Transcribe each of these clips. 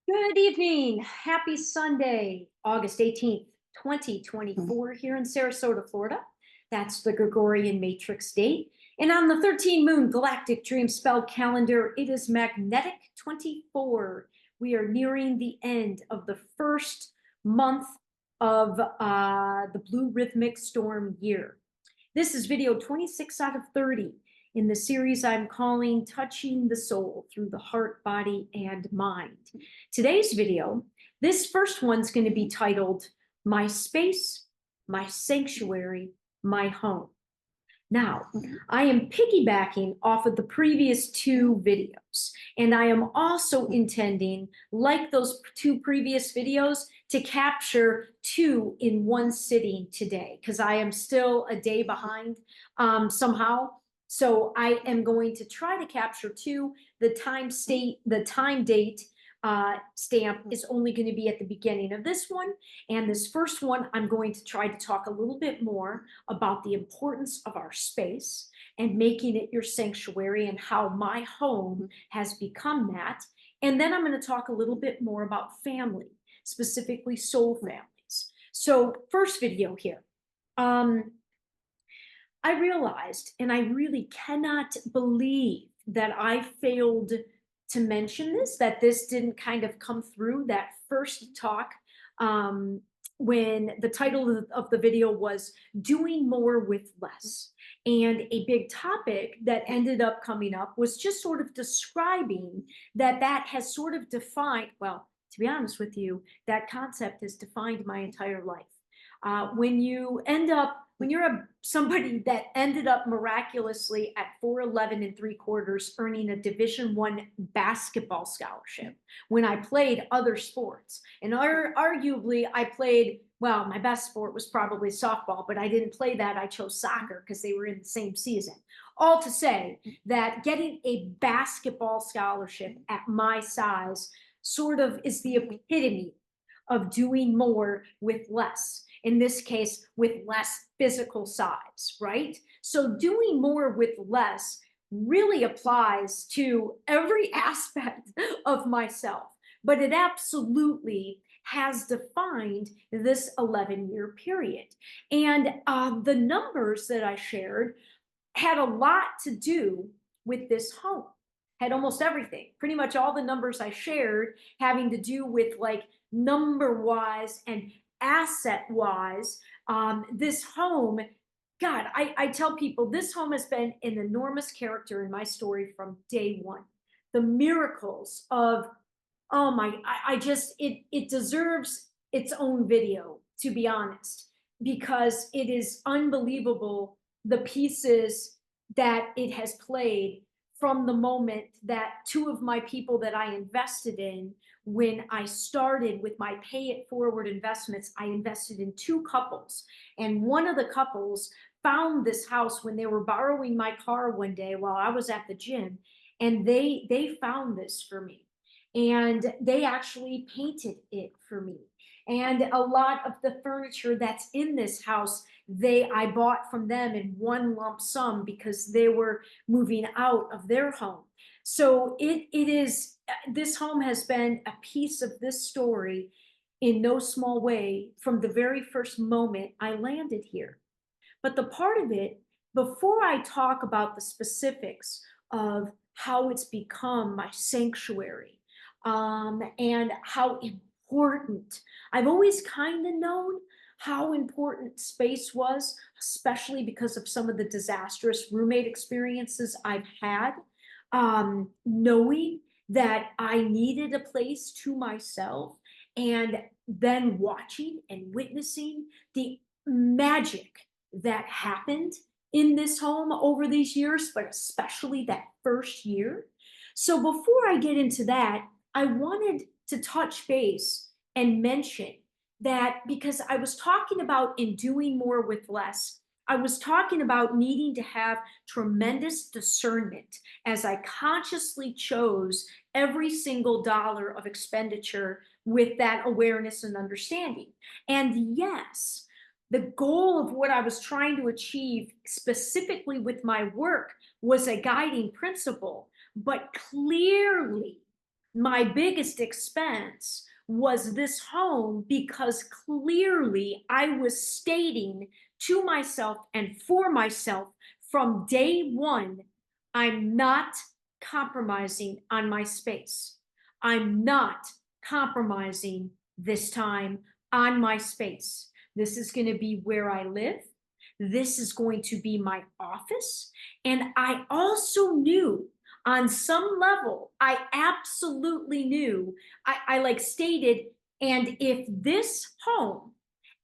Good evening. Happy Sunday, August 18th, 2024, here in Sarasota, Florida. That's the Gregorian matrix date. And on the 13 moon galactic Dreamspell calendar, it is magnetic 24. We are nearing the end of the first month of the blue rhythmic storm year. This is video 26 out of 30 in the series I'm calling Touching the Soul Through the Heart, Body, and Mind. Today's video, this first one's going to be titled My Space, My Sanctuary, My Home. Now, I am piggybacking off of the previous two videos, and I am also intending, like those two previous videos, to capture two in one sitting today, because I am still a day behind somehow. So I am going to try to capture two. The time date stamp is only going to be at the beginning of this one. And this first one, I'm going to try to talk a little bit more about the importance of our space and making it your sanctuary and how my home has become that. And then I'm going to talk a little bit more about family, specifically soul families. So first video here. I realized, and I really cannot believe that I failed to mention this, that this didn't kind of come through that first talk when the title of the video was Doing More with Less. And a big topic that ended up coming up was just sort of describing that has sort of defined, well, to be honest with you, that concept has defined my entire life. When you're somebody that ended up miraculously at 4'11 and 3/4 earning a Division I basketball scholarship, when I played other sports, and arguably I played, well, my best sport was probably softball, but I didn't play that. I chose soccer because they were in the same season. All to say that getting a basketball scholarship at my size sort of is the epitome of doing more with less. In this case, with less physical size, right? So doing more with less really applies to every aspect of myself, but it absolutely has defined this 11-year period. And the numbers that I shared had a lot to do with this home, had almost everything. Pretty much all the numbers I shared having to do with like number wise and asset wise. This home, God, I tell people this home has been an enormous character in my story from day one. The miracles of, oh my, I just, it deserves its own video, to be honest, because it is unbelievable the pieces that it has played from the moment that two of my people that I invested in, when I started with my pay it forward investments, I invested in two couples. And one of the couples found this house when they were borrowing my car one day while I was at the gym. And they found this for me. And they actually painted it for me. And a lot of the furniture that's in this house, I bought from them in one lump sum because they were moving out of their home. So this home has been a piece of this story in no small way from the very first moment I landed here. But the part of it, before I talk about the specifics of how it's become my sanctuary, and how important, I've always kind of known how important space was, especially because of some of the disastrous roommate experiences I've had. Knowing that I needed a place to myself, and then watching and witnessing the magic that happened in this home over these years, but especially that first year. So before I get into that, I wanted to touch base and mention that, because I was talking about in doing more with less, I was talking about needing to have tremendous discernment as I consciously chose every single dollar of expenditure with that awareness and understanding. And yes, the goal of what I was trying to achieve specifically with my work was a guiding principle, but clearly my biggest expense was this home because clearly I was stating to myself and for myself from day one, I'm not compromising on my space. I'm not compromising this time on my space. This is going to be where I live. This is going to be my office. And I also knew on some level, I absolutely knew, I like stated, and if this home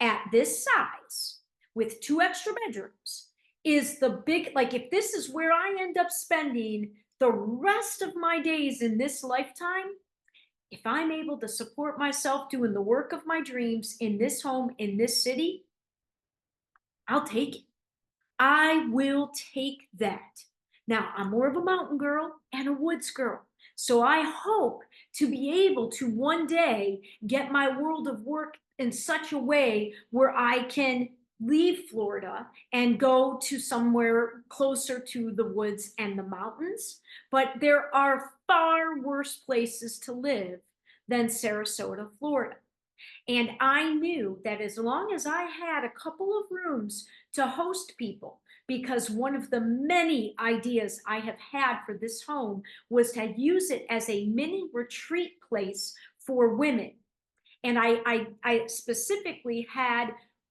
at this size with 2 extra bedrooms is the big, like if this is where I end up spending the rest of my days in this lifetime, if I'm able to support myself doing the work of my dreams in this home, in this city, I'll take it. I will take that. Now, I'm more of a mountain girl and a woods girl. So I hope to be able to one day get my world of work in such a way where I can leave Florida and go to somewhere closer to the woods and the mountains. But there are far worse places to live than Sarasota, Florida. And I knew that as long as I had a couple of rooms to host people, because one of the many ideas I have had for this home was to use it as a mini retreat place for women. And I specifically had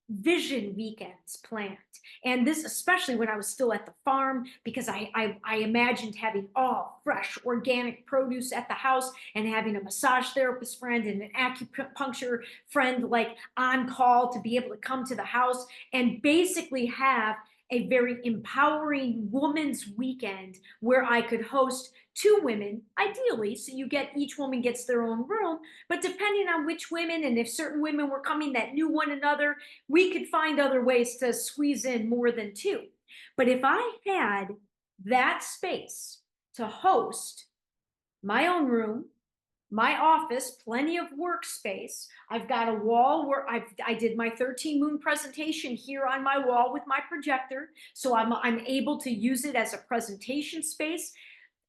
vision weekends planned. And this, especially when I was still at the farm, because I imagined having all fresh organic produce at the house and having a massage therapist friend and an acupuncture friend like on call to be able to come to the house and basically have a very empowering woman's weekend where I could host 2 women, ideally, so you get each woman gets their own room. But depending on which women and if certain women were coming that knew one another, we could find other ways to squeeze in more than 2. But if I had that space to host my own room, my office, plenty of workspace. I've got a wall where I did my 13 moon presentation here on my wall with my projector, so I'm able to use it as a presentation space.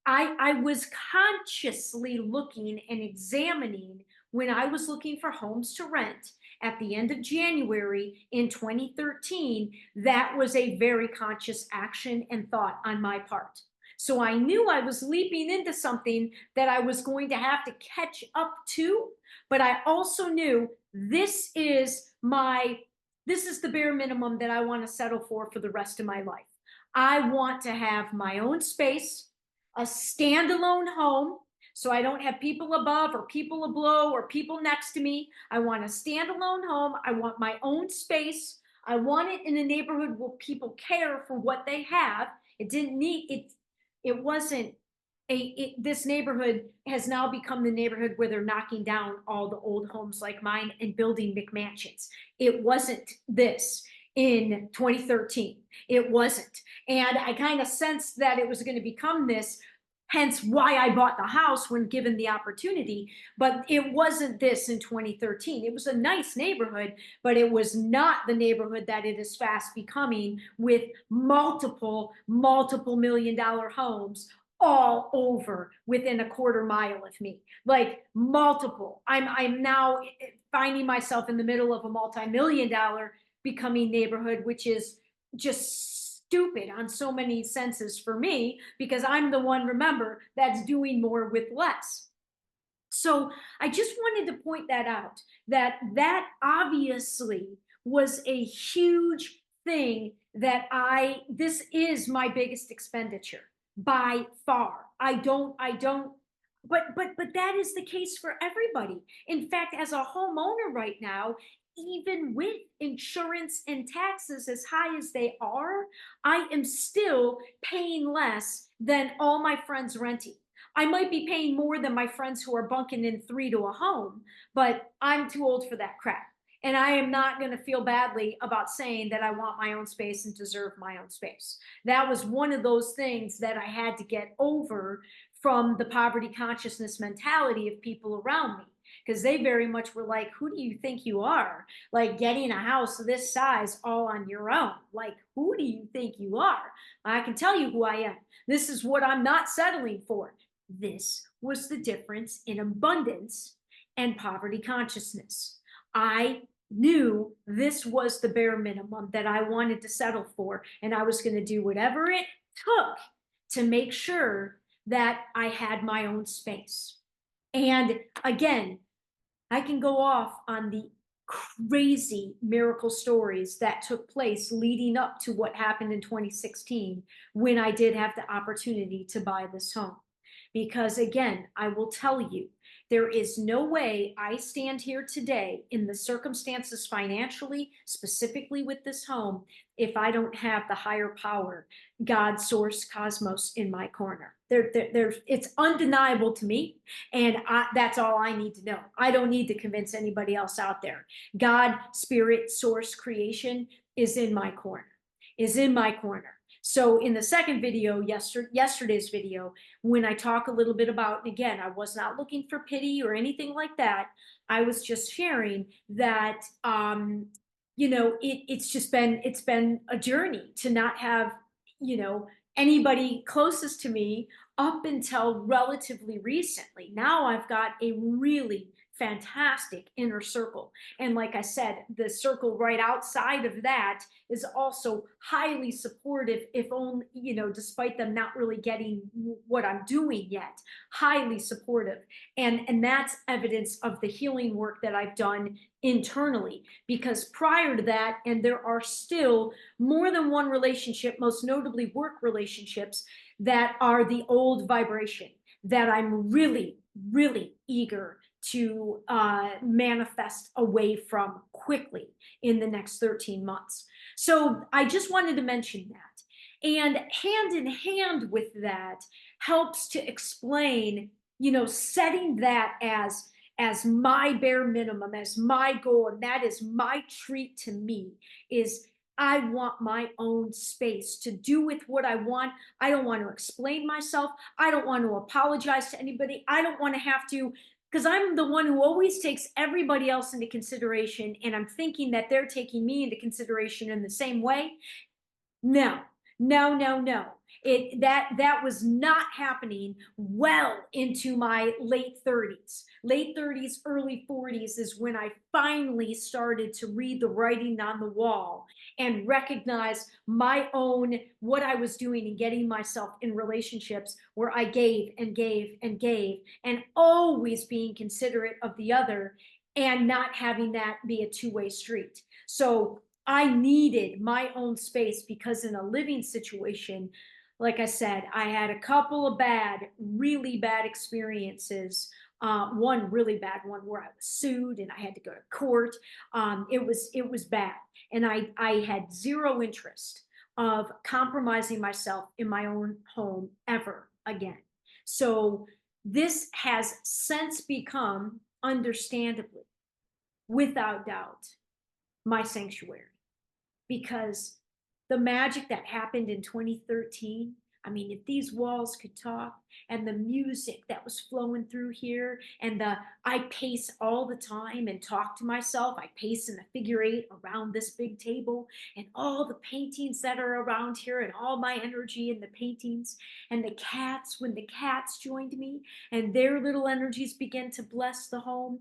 I was consciously looking and examining when I was looking for homes to rent at the end of January in 2013. That was a very conscious action and thought on my part. So I knew I was leaping into something that I was going to have to catch up to, but I also knew this is the bare minimum that I want to settle for the rest of my life. I want to have my own space, a standalone home, so I don't have people above or people below or people next to me. I want a standalone home. I want my own space. I want it in a neighborhood where people care for what they have. It didn't need it. It wasn't this neighborhood has now become the neighborhood where they're knocking down all the old homes like mine and building McMansions. It wasn't this in 2013. It wasn't. And I kind of sensed that it was going to become this, hence why I bought the house when given the opportunity. But it wasn't this in 2013. It was a nice neighborhood, but it was not the neighborhood that it is fast becoming with multiple $multi-million homes all over within a quarter mile of me, like multiple. I'm now finding myself in the middle of a multi-million-dollar becoming neighborhood, which is just stupid on so many senses for me because I'm the one, remember, that's doing more with less. So I just wanted to point that out, that obviously was a huge thing that this is my biggest expenditure by far. But that is the case for everybody. In fact, as a homeowner right now, even with insurance and taxes as high as they are, I am still paying less than all my friends renting. I might be paying more than my friends who are bunking in 3 to a home, but I'm too old for that crap. And I am not going to feel badly about saying that I want my own space and deserve my own space. That was one of those things that I had to get over from the poverty consciousness mentality of people around me. Because they very much were like, who do you think you are? Like getting a house this size all on your own. Like, who do you think you are? I can tell you who I am. This is what I'm not settling for. This was the difference in abundance and poverty consciousness. I knew this was the bare minimum that I wanted to settle for, and I was going to do whatever it took to make sure that I had my own space. And again, I can go off on the crazy miracle stories that took place leading up to what happened in 2016 when I did have the opportunity to buy this home. Because again, I will tell you, there is no way I stand here today in the circumstances financially, specifically with this home, if I don't have the higher power, God, source, cosmos in my corner. It's undeniable to me, and that's all I need to know. I don't need to convince anybody else out there. God, spirit, source, creation is in my corner, is in my corner. So in the second video, yesterday's video, when I talk a little bit about, and again, I was not looking for pity or anything like that. I was just sharing that, it's been a journey to not have, anybody closest to me up until relatively recently. Now I've got a really fantastic inner circle. And like I said, the circle right outside of that is also highly supportive, if only, despite them not really getting what I'm doing yet, highly supportive. And that's evidence of the healing work that I've done internally. Because prior to that, and there are still more than one relationship, most notably work relationships, that are the old vibration that I'm really, really eager to manifest away from quickly in the next 13 months. So I just wanted to mention that. And hand in hand with that helps to explain, setting that as my bare minimum, as my goal, and that is my treat to me, is I want my own space to do with what I want. I don't want to explain myself. I don't want to apologize to anybody. I don't want to have to, because I'm the one who always takes everybody else into consideration, and I'm thinking that they're taking me into consideration in the same way. No, no, no, no. That was not happening well into my late 30s. Late 30s, early 40s is when I finally started to read the writing on the wall and recognize my own, what I was doing and getting myself in relationships where I gave and gave and gave, and always being considerate of the other and not having that be a two-way street. So I needed my own space, because in a living situation, like I said, I had a couple of really bad experiences. One really bad one where I was sued and I had to go to court. It was bad, and I had zero interest of compromising myself in my own home ever again. So this has since become, understandably, without doubt, my sanctuary. Because the magic that happened in 2013, I mean, if these walls could talk, and the music that was flowing through here, and I pace all the time and talk to myself. I pace in a figure eight around this big table, and all the paintings that are around here, and all my energy in the paintings, and the cats, when the cats joined me and their little energies began to bless the home.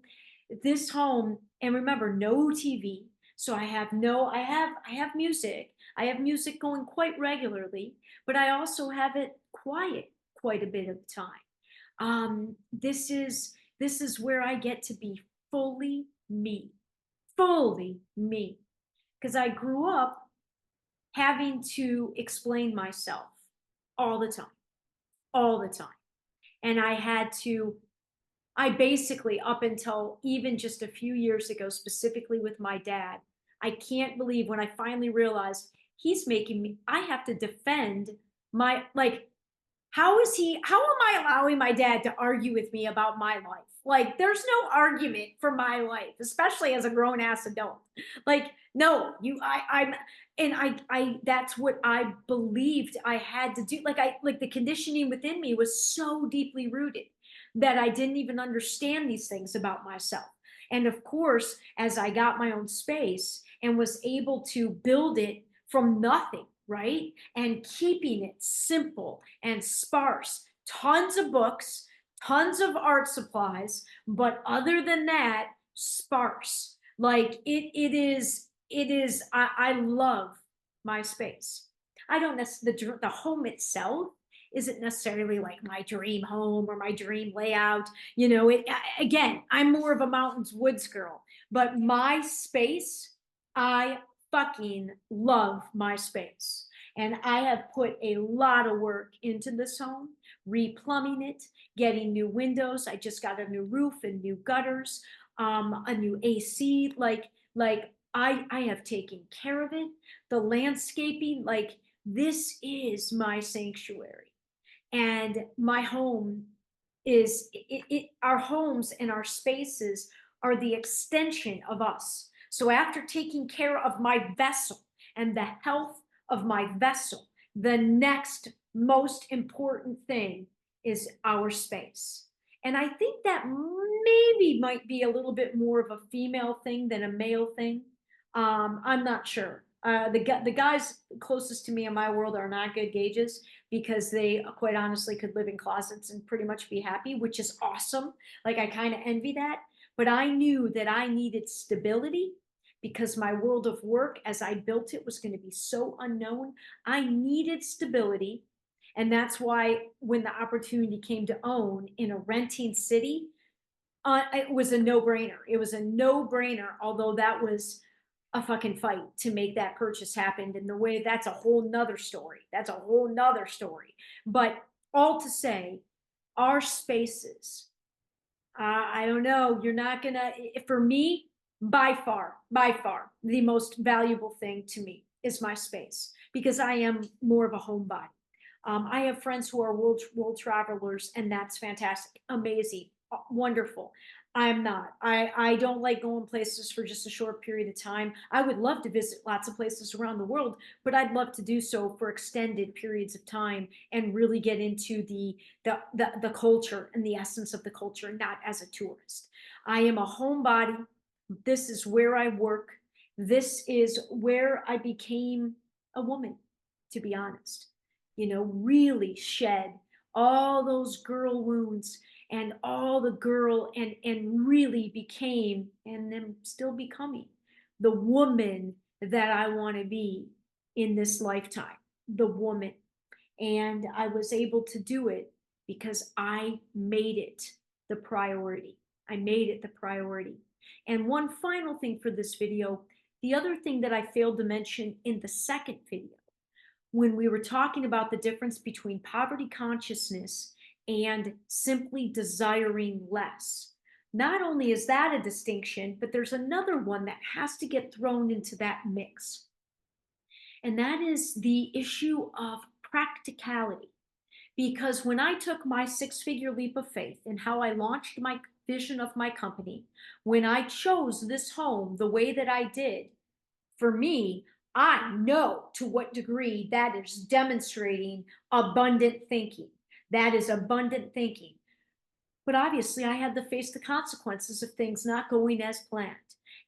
This home, and remember, no TV. So I have music. I have music going quite regularly, but I also have it quiet quite a bit of the time. This is where I get to be fully me, because I grew up having to explain myself all the time, all the time, and I basically, up until even just a few years ago, specifically with my dad, I can't believe when I finally realized I have to defend like, how am I allowing my dad to argue with me about my life? Like, there's no argument for my life, especially as a grown ass adult. Like, no, that's what I believed I had to do. Like the conditioning within me was so deeply rooted that I didn't even understand these things about myself. And of course, as I got my own space and was able to build it from nothing, right? And keeping it simple and sparse, tons of books, tons of art supplies, but other than that, sparse. Like I love my space. I don't necessarily, the home itself isn't necessarily like my dream home or my dream layout. You know, again, I'm more of a mountains woods girl, but my space, I fucking love my space. And I have put a lot of work into this home, replumbing it, getting new windows. I just got a new roof and new gutters, a new AC. I have taken care of it. The landscaping, like this is my sanctuary. And my home is our homes and our spaces are the extension of us. So after taking care of my vessel and the health of my vessel, the next most important thing is our space. And I think that maybe might be a little bit more of a female thing than a male thing. I'm not sure. The guys closest to me in my world are not good gauges because they quite honestly could live in closets and pretty much be happy, which is awesome. Like I kind of envy that. But I knew that I needed stability because my world of work, as I built it, was going to be so unknown. I needed stability. And that's why when the opportunity came to own in a renting city, it was a no brainer. It was a no brainer, although that was a fucking fight to make that purchase happen. And the way that's a whole nother story. That's a whole nother story. But all to say, our spaces, I don't know, you're not gonna, for me, by far, the most valuable thing to me is my space because I am more of a homebody. I have friends who are world travelers, and that's fantastic, amazing, wonderful. I'm not. I don't like going places for just a short period of time. I would love to visit lots of places around the world, but I'd love to do so for extended periods of time and really get into the culture and the essence of the culture, not as a tourist. I am a homebody. This is where I work. This is where I became a woman, to be honest. You know, really shed all those girl wounds and all the girl and really became and am still becoming the woman that I want to be in this lifetime, the woman. And I was able to do it because I made it the priority. I made it the priority. And one final thing for this video, the other thing that I failed to mention in the second video, when we were talking about the difference between poverty consciousness and simply desiring less. Not only is that a distinction, but there's another one that has to get thrown into that mix. And that is the issue of practicality. Because when I took my six-figure leap of faith and how I launched my vision of my company, when I chose this home the way that I did, for me, I know to what degree that is demonstrating abundant thinking. That is abundant thinking. But obviously, I had to face the consequences of things not going as planned.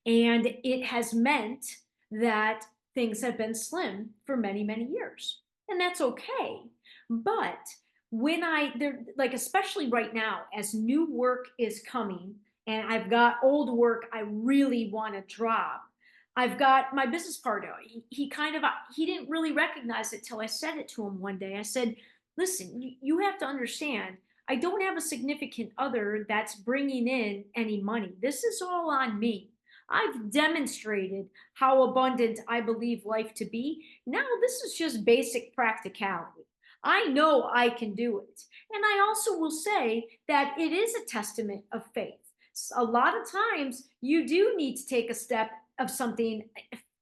And it has meant that things have been slim for many, many years. And that's okay. But when like, especially right now, as new work is coming, and I've got old work I really want to drop, I've got my business partner. He didn't really recognize it till I said it to him one day. I said, listen, you have to understand, I don't have a significant other that's bringing in any money. This is all on me. I've demonstrated how abundant I believe life to be. Now this is just basic practicality. I know I can do it. And I also will say that it is a testament of faith. A lot of times you do need to take a step of something.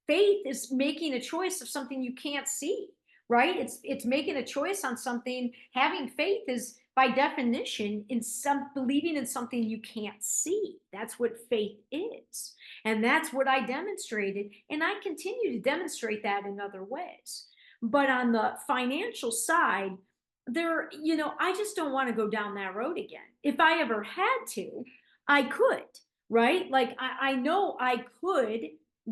Faith is making a choice of something you can't see, right? It's making a choice on something. Having faith is by definition in some believing in something you can't see. That's what faith is. And that's what I demonstrated. And I continue to demonstrate that in other ways. But on the financial side, I just don't want to go down that road again. If I ever had to, I could, right? Like I know I could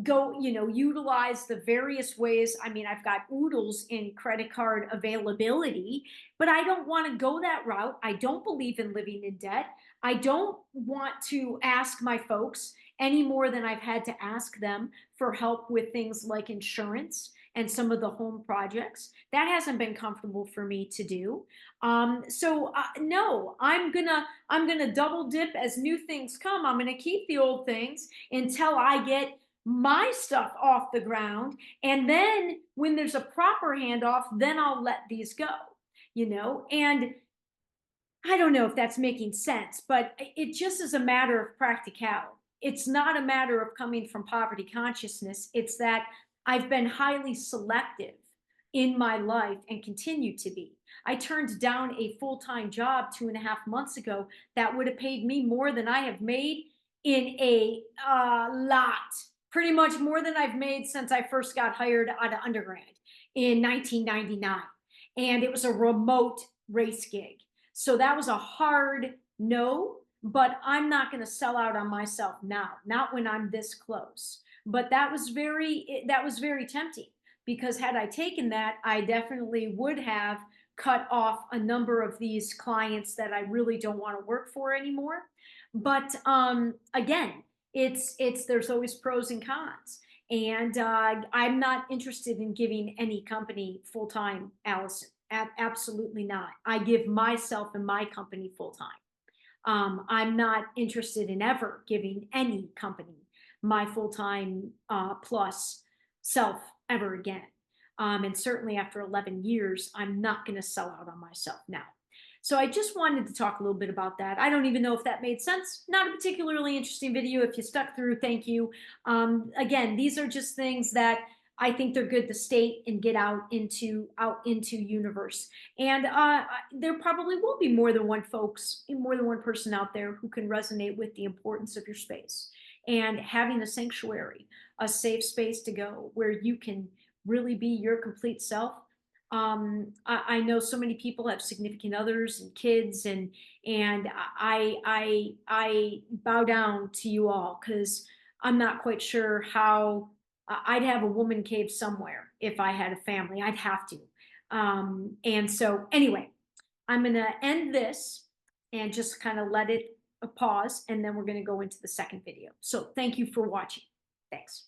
go, utilize the various ways. I mean, I've got oodles in credit card availability, but I don't want to go that route. I don't believe in living in debt. I don't want to ask my folks any more than I've had to ask them for help with things like insurance and some of the home projects. That hasn't been comfortable for me to do. So no, I'm gonna double dip as new things come. I'm gonna keep the old things until I get my stuff off the ground. And then when there's a proper handoff, then I'll let these go. And I don't know if that's making sense, but it just is a matter of practicality. It's not a matter of coming from poverty consciousness. It's that I've been highly selective in my life and continue to be. I turned down a full time job 2.5 months ago that would have paid me more than I have made in a lot, pretty much more than I've made since I first got hired out of undergrad in 1999. And it was a remote race gig. So that was a hard no, but I'm not going to sell out on myself now, not when I'm this close. But that was very tempting, because had I taken that, I definitely would have cut off a number of these clients that I really don't want to work for anymore. But again, it's there's always pros and cons. And I'm not interested in giving any company full time, Allison. Absolutely not. I give myself and my company full time. I'm not interested in ever giving any company my full time plus self ever again. And certainly after 11 years, I'm not going to sell out on myself now. So I just wanted to talk a little bit about that. I don't even know if that made sense. Not a particularly interesting video. If you stuck through, thank you. Again, these are just things that I think they're good to state and get out into universe. And there probably will be more than one person out there who can resonate with the importance of your space and having a sanctuary, a safe space to go where you can really be your complete self. I know so many people have significant others and kids, and I bow down to you all, because I'm not quite sure how. I'd have a woman cave somewhere if I had a family. I'd have to. And so anyway, I'm going to end this and just kind of let it pause, and then we're going to go into the second video. So thank you for watching. Thanks.